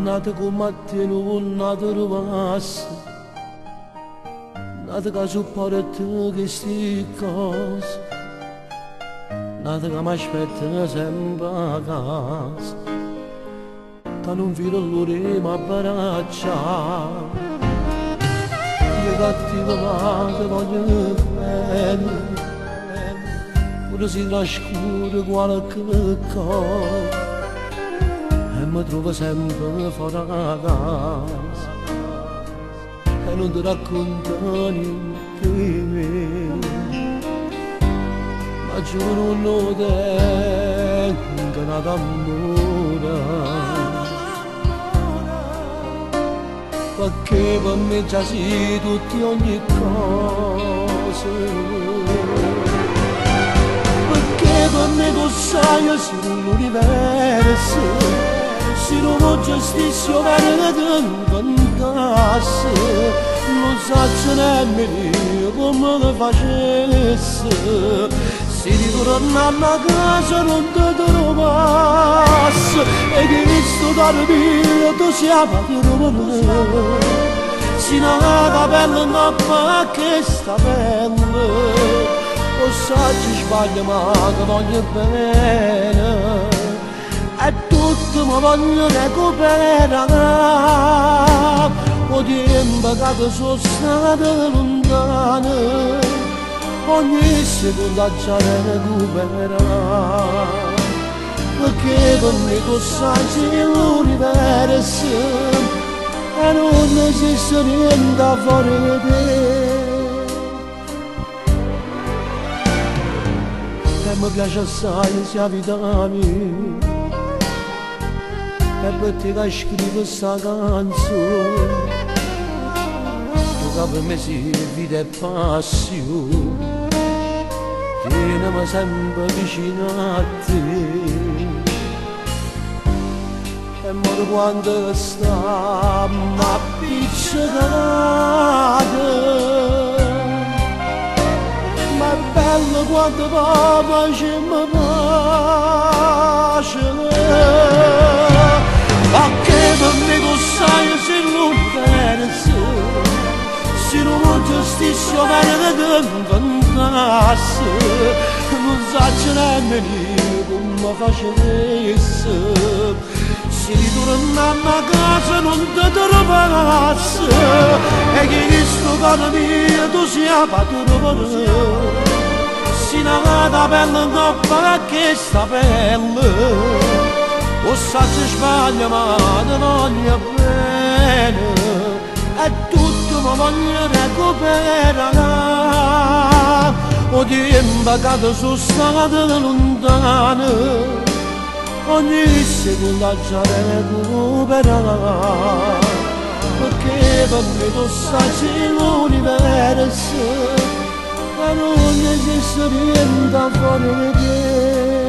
Nato combattevo, nato rubasse, nato che supporta queste cose, nato che mi aspetta sempre a casa, che non vedo l'ora di mi abbracciare. Io cattivo ma ti voglio bene, pure si trascura qualche cosa, e mi trovo sempre fuori a casa, e non ti racconto niente di me, ma giuro non tengo nada d'amore, perché per me già sei tutti ogni cosa, perché per me tu sai io sono l'universo, se non ho giustizia per te incantasse, non so nemmeno come lo facesse, se ritornando a casa non ti trovasse, e che questo caro mio tu siamo di Roma, si nata bella ma fa che sta bella, o sai ci sbaglio ma che voglio bene, e tutto mi voglio recuperare, o tempo che sono stata lontana, ogni seconda già recupera, perché per me tu sai sei l'universo e non esiste niente fuori di te. E mi piace assai sia vita mia, e per te che scrivo questa canzone, tu che per me sei vita e passione, tienimi sempre vicino a te, e moro quando sta m'appiccicata, ma è bello quando papà ci mi pace, perché per me tu sai sei l'universo, se non ho giustizia per te incantasse, non so nemmeno come facesse, se ritornando a casa non ti trovasse, e che questo caro mio tu sia padrone, si nata bella coppa che sta bella, o sa ci sbaglia ma ti voglio bene, e tutto mi voglio recuperare, o tempo che sono stata lontana, ogni seconda già recupera, perché per me tu sai sei l'universo e non esiste niente fuori di te.